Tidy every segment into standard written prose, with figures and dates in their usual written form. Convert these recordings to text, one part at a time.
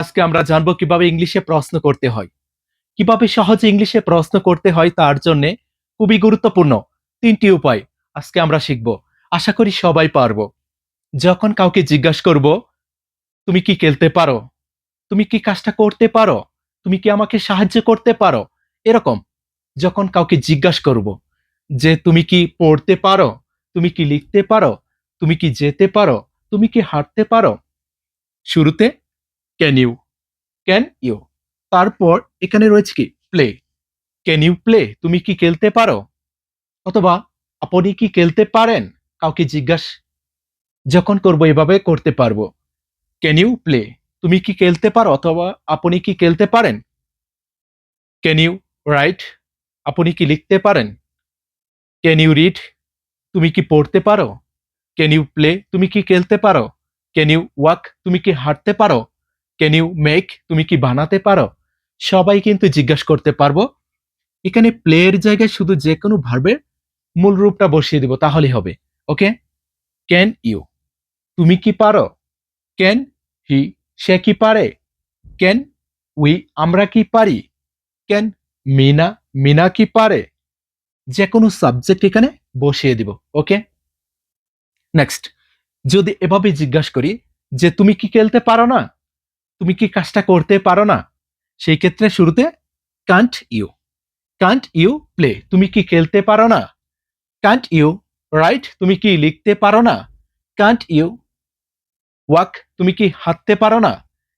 আজকে আমরা জানবো কিভাবে ইংলিশে প্রশ্ন করতে হয়। কিভাবে সহজে ইংলিশে প্রশ্ন করতে হয় তার জন্য খুবই গুরুত্বপূর্ণ ৩টি উপায় আজকে আমরা শিখব। আশা করি সবাই পারবো। যখন কাউকে জিজ্ঞাসা করব, তুমি কি খেলতে পারো? তুমি কি কাজটা করতে পারো? তুমি কি আমাকে সাহায্য করতে পারো? এরকম যখন কাউকে জিজ্ঞাসা করব যে তুমি কি পড়তে পারো? তুমি কি লিখতে পারো? তুমি কি যেতে পারো? তুমি কি হাঁটতে পারো? শুরুতে ক্যান ইউ, ক্যান ইউ। তারপর এখানে রয়েছে কি প্লে। Can you play? তুমি কি খেলতে পারো? অথবা আপনি কি খেলতে পারেন? কাউকে জিজ্ঞাসা যখন করব এভাবে করতে পারবো। Can you play? তুমি কি খেলতে পারো? অথবা আপনি কি খেলতে পারেন? Can you write? আপনি কি লিখতে পারেন? Can you read? তুমি কি পড়তে পারো? Can you play? তুমি কি খেলতে পারো? Can you walk? তুমি কি হাঁটতে পারো? Can you make? তুমি কি বানাতে পারো? সবাই কিন্তু জিজ্ঞাসা করতে পারবো। এখানে প্লে এর জায়গায় শুধু যে কোনো ভার্বের মূল রূপটা বসিয়ে দিব তাহলেই হবে। ওকে? Can you? তুমি কি পারো? Can he? সে কি পারে? Can we? আমরা কি পারি? ক্যান মিনা? মিনা কি পারে? যে কোনো সাবজেক্ট এখানে বসিয়ে দিব। ওকে? নেক্সট, যদি এভাবে জিজ্ঞাসা করি যে তুমি কি খেলতে পারো না? তুমি কি কাজটা করতে পারো না? সেই ক্ষেত্রে শুরুতে can't you? Can't you play? তুমি কি খেলতে পারো না? Can't you write? তুমি কি লিখতে পারো না? Can't you walk? তুমি কি হাঁটতে পারো না?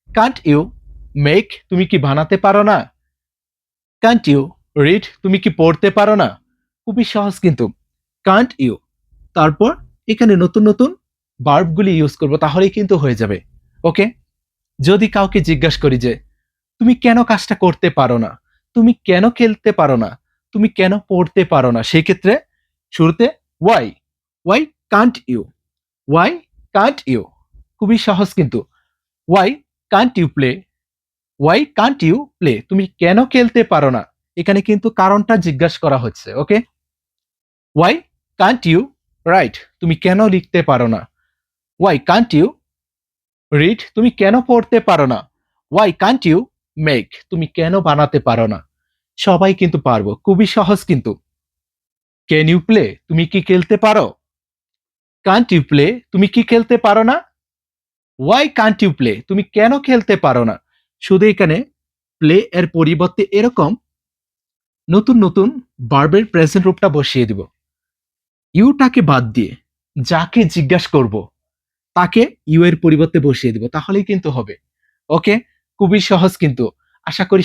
Can't you make? তুমি কি বানাতে পারো না? Can't you read? তুমি কি পড়তে পারো না? খুবই সহজ কিন্তু। কান্ট ইউ, তারপর এখানে নতুন নতুন ভার্বগুলি ইউজ করব তাহলেই কিন্তু হয়ে যাবে। ওকে? যদি কাউকে জিজ্ঞাসা করি যে তুমি কেন কাজটা করতে পারো না? তুমি কেন খেলতে পারো না? তুমি কেন পড়তে পারো না? সেই ক্ষেত্রে শুরুতে why? Why can't you? Why can't you? খুবই সহজ কিন্তু। Why can't you play? Why can't you play? তুমি কেন খেলতে পারো না? এখানে কিন্তু কারণটা জিজ্ঞাসা করা হচ্ছে। Okay? Why can't you write? তুমি কেন লিখতে পারো না? Why can't you read? তুমি কেন পড়তে পারো না? Why can't you make? তুমি কেন বানাতে পারো না? সবাই কিন্তু পারবো। খুবই সহজ কিন্তু। Can you play? তুমি কি খেলতে পারো? Can't you play? তুমি কি খেলতে পারো না? Why can't you play? তুমি কেন খেলতে পারো না? শুধু এখানে প্লে এর পরিবর্তে এরকম নতুন নতুন ভার্বের প্রেজেন্ট রূপটা বসিয়ে দিব। ইউটাকে বাদ দিয়ে যাকে জিজ্ঞাসা করব তাকে ইউ এর পরিবর্তে বসিয়ে দিব তাহলেই কিন্তু হবে। ওকে? খুবই সহজ কিন্তু। আশা করি